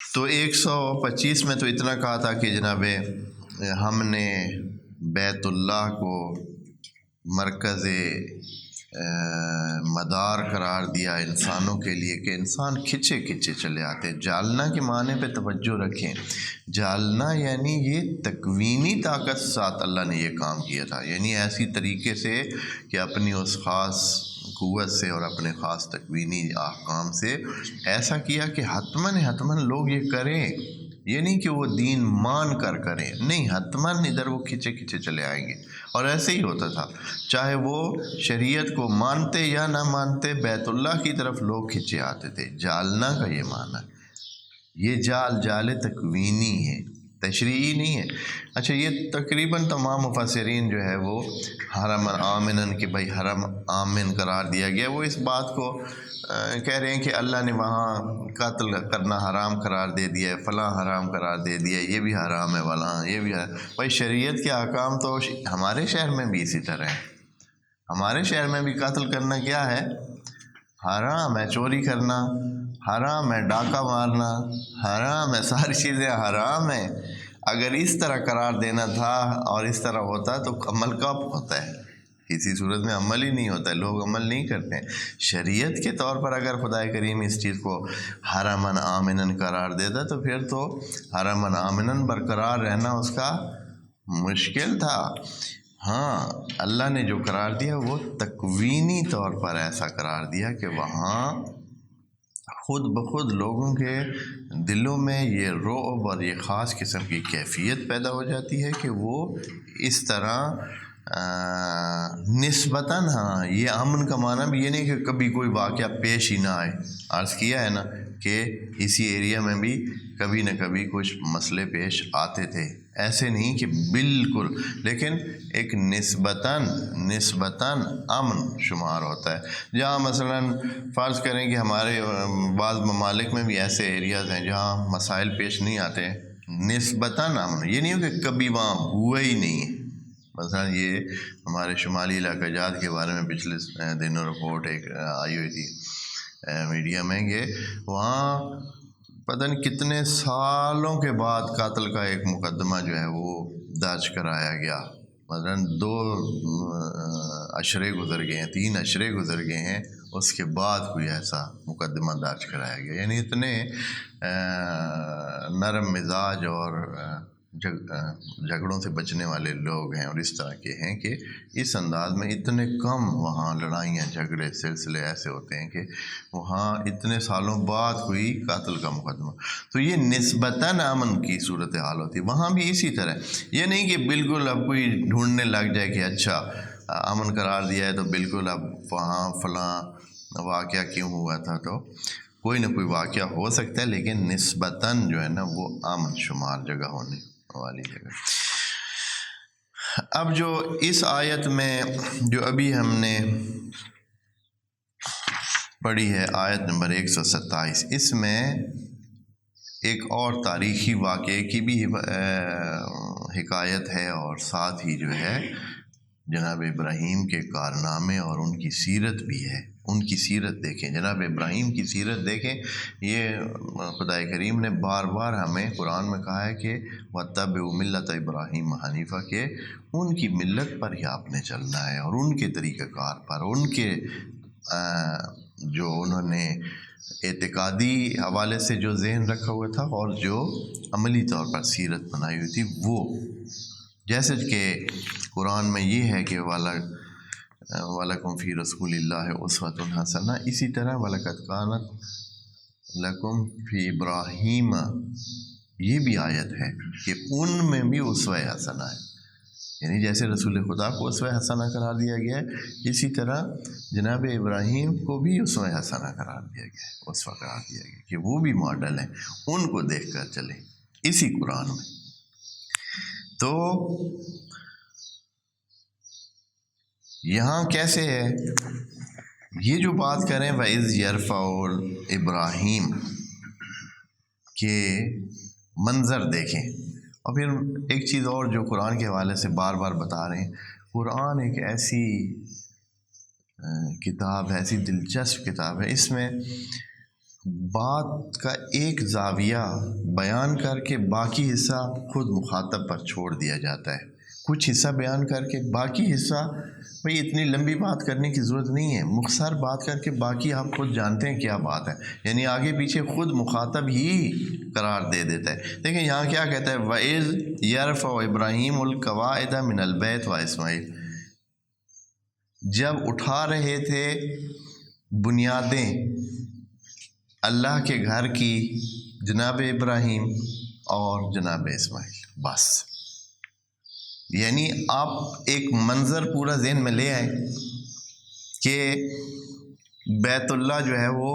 تو 125 میں تو اتنا کہا تھا کہ جناب ہم نے بیت اللہ کو مرکز مدار قرار دیا انسانوں کے لیے کہ انسان کھچے کھچے چلے آتے. جالنا کے معنی پہ توجہ رکھیں. جالنا یعنی یہ تکوینی طاقت ساتھ اللہ نے یہ کام کیا تھا، یعنی ایسی طریقے سے کہ اپنی اس خاص قوت سے اور اپنے خاص تکوینی احکام سے ایسا کیا کہ حتماً لوگ یہ کریں. یہ نہیں کہ وہ دین مان کر کریں، نہیں، حتماً ادھر وہ کھچے کھچے چلے آئیں گے. اور ایسے ہی ہوتا تھا، چاہے وہ شریعت کو مانتے یا نہ مانتے، بیت اللہ کی طرف لوگ کھچے آتے تھے. جالنا کا یہ معنی ہے. یہ جال تکوینی ہے، تشریعی نہیں ہے. اچھا، یہ تقریباً تمام مفسرین جو ہے وہ حرم آمنن کہ بھائی حرم آمن قرار دیا گیا، وہ اس بات کو کہہ رہے ہیں کہ اللہ نے وہاں قتل کرنا حرام قرار دے دیا ہے، فلاں حرام قرار دے دیا ہے، یہ بھی حرام ہے، ولاں یہ بھی حرام. بھائی شریعت کے احکام تو ہمارے شہر میں بھی اسی طرح ہے. ہمارے شہر میں بھی قتل کرنا کیا ہے؟ حرام ہے. چوری کرنا حرام ہے. ڈاکہ مارنا حرام ہے. ساری چیزیں حرام ہیں. اگر اس طرح قرار دینا تھا اور اس طرح ہوتا تو عمل کب ہوتا ہے؟ کسی صورت میں عمل ہی نہیں ہوتا ہے. لوگ عمل نہیں کرتے ہیں. شریعت کے طور پر اگر خدا کریم اس چیز کو حرمن آمنن قرار دیتا تو پھر تو حرمن آمنن برقرار رہنا اس کا مشکل تھا. ہاں، اللہ نے جو قرار دیا وہ تکوینی طور پر ایسا قرار دیا کہ وہاں خود بخود لوگوں کے دلوں میں یہ رعب اور یہ خاص قسم کی کیفیت پیدا ہو جاتی ہے کہ وہ اس طرح نسبتاً، ہاں، یہ امن کا معنی بھی یہ نہیں کہ کبھی کوئی واقعہ پیش ہی نہ آئے. عرض کیا ہے نا کہ اسی ایریا میں بھی کبھی نہ کبھی کچھ مسئلے پیش آتے تھے. ایسے نہیں کہ بالکل، لیکن ایک نسبتاً امن شمار ہوتا ہے. جہاں مثلاً فرض کریں کہ ہمارے بعض ممالک میں بھی ایسے ایریاز ہیں جہاں مسائل پیش نہیں آتے، نسبتاً امن. یہ نہیں ہو کہ کبھی وہاں ہوا ہی نہیں ہے. مثلا یہ ہمارے شمالی علاقہ جات کے بارے میں پچھلے دنوں رپورٹ ایک آئی ہوئی تھی میڈیا میں کہ وہاں پتہ نہیں کتنے سالوں کے بعد قاتل کا ایک مقدمہ جو ہے وہ درج کرایا گیا. مثلا 2 عشرے گزر گئے ہیں، 3 عشرے گزر گئے ہیں، اس کے بعد کوئی ایسا مقدمہ درج کرایا گیا. یعنی اتنے نرم مزاج اور جھگڑوں سے بچنے والے لوگ ہیں اور اس طرح کے ہیں کہ اس انداز میں اتنے کم وہاں لڑائیاں جھگڑے سلسلے ایسے ہوتے ہیں کہ وہاں اتنے سالوں بعد کوئی قاتل کا مقدمہ. تو یہ نسبتاً امن کی صورتحال ہوتی ہے. وہاں بھی اسی طرح، یہ نہیں کہ بالکل اب کوئی ڈھونڈنے لگ جائے کہ اچھا امن قرار دیا ہے تو بالکل اب وہاں فلاں واقعہ کیوں ہوا تھا. تو کوئی نہ کوئی واقعہ ہو سکتا ہے، لیکن نسبتاً جو ہے نا وہ امن شمار جگہ ہونے والی جگہ. اب جو اس آیت میں جو ابھی ہم نے پڑھی ہے، آیت نمبر 127، اس میں ایک اور تاریخی واقعے کی بھی حکایت ہے اور ساتھ ہی جو ہے جناب ابراہیم کے کارنامے اور ان کی سیرت بھی ہے. ان کی سیرت دیکھیں، جناب ابراہیم کی سیرت دیکھیں. یہ خدا کریم نے بار بار ہمیں قرآن میں کہا ہے کہ وَاتَّبِعُوا مِلَّةَ إِبْرَاهِيمَ حَنِيفًا، کہ ان کی ملت پر ہی آپ نے چلنا ہے اور ان کے طریقہ کار پر، ان کے جو انہوں نے اعتقادی حوالے سے جو ذہن رکھا ہوا تھا اور جو عملی طور پر سیرت بنائی ہوئی تھی وہ. جیسے کہ قرآن میں یہ ہے کہ وَلَكُمْ فِي رَسُولِ اللَّهِ أُسْوَةٌ حَسَنَةٌ، اسی طرح وَلَقَدْ كَانَتْ لَكُمْ فِي إِبْرَاهِيمَ، یہ بھی آیت ہے کہ ان میں بھی اسوہ حسنہ ہے. یعنی جیسے رسول خدا کو اسوہ حسنہ قرار دیا گیا ہے، اسی طرح جناب ابراہیم کو بھی اسوہ حسنہ قرار دیا گیا ہے، اسوہ قرار دیا گیا کہ وہ بھی ماڈل ہیں، ان کو دیکھ کر چلیں اسی قرآن میں. تو یہاں کیسے ہے یہ جو بات کریں وَإِذْ يَرْفَعُ إِبْرَاهِيمَ کے منظر دیکھیں. اور پھر ایک چیز اور جو قرآن کے حوالے سے بار بار بتا رہے ہیں، قرآن ایک ایسی کتاب ہے، ایسی دلچسپ کتاب ہے، اس میں بات کا ایک زاویہ بیان کر کے باقی حصہ خود مخاطب پر چھوڑ دیا جاتا ہے. کچھ حصہ بیان کر کے باقی حصہ، بھئی اتنی لمبی بات کرنے کی ضرورت نہیں ہے، مختصر بات کر کے باقی آپ خود جانتے ہیں کیا بات ہے، یعنی آگے پیچھے خود مخاطب ہی قرار دے دیتا ہے. دیکھیں یہاں کیا کہتا ہے، وَإِذْ يَرْفَعُ إِبْرَاہِيمُ الْقَوَاعِدَ مِنَ الْبَيْتِ وَإِسْمَاعِيلُ، جب اٹھا رہے تھے بنیادیں اللہ کے گھر کی جناب ابراہیم اور جناب اسماعیل. بس یعنی آپ ایک منظر پورا ذہن میں لے آئیں کہ بیت اللہ جو ہے وہ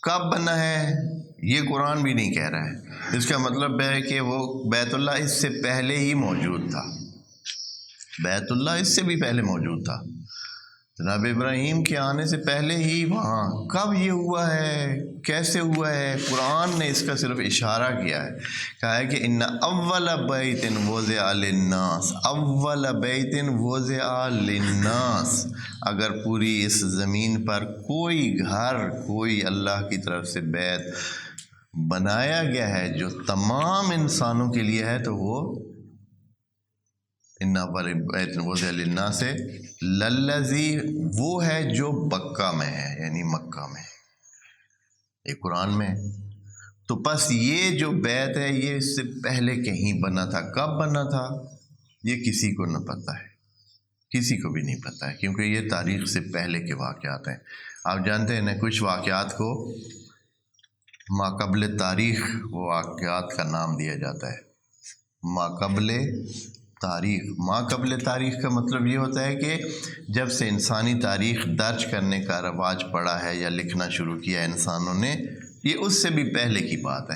کب بنا ہے، یہ قرآن بھی نہیں کہہ رہا ہے. اس کا مطلب ہے کہ وہ بیت اللہ اس سے پہلے ہی موجود تھا، بیت اللہ اس سے بھی پہلے موجود تھا، جناب ابراہیم کے آنے سے پہلے ہی وہاں. کب یہ ہوا ہے، کیسے ہوا ہے، قرآن نے اس کا صرف اشارہ کیا ہے، کہا ہے کہ ان اول بیت وضع للناس، اول بیت وضع للناس، اگر پوری اس زمین پر کوئی گھر، کوئی اللہ کی طرف سے بیت بنایا گیا ہے جو تمام انسانوں کے لیے ہے، تو وہ ان اول بیت وضع للناس للذی، وہ ہے جو بکہ میں ہے، یعنی مکہ میں، یہ قرآن میں. تو بس یہ جو بیت ہے یہ اس سے پہلے کہیں بنا تھا. کب بنا تھا یہ کسی کو نہ پتہ ہے، کسی کو بھی نہیں پتہ ہے، کیونکہ یہ تاریخ سے پہلے کے واقعات ہیں. آپ جانتے ہیں نا کچھ واقعات کو ماقبل تاریخ وہ واقعات کا نام دیا جاتا ہے. ماقبل تاریخ، ماقبل تاریخ کا مطلب یہ ہوتا ہے کہ جب سے انسانی تاریخ درج کرنے کا رواج پڑا ہے یا لکھنا شروع کیا ہے انسانوں نے، یہ اس سے بھی پہلے کی بات ہے.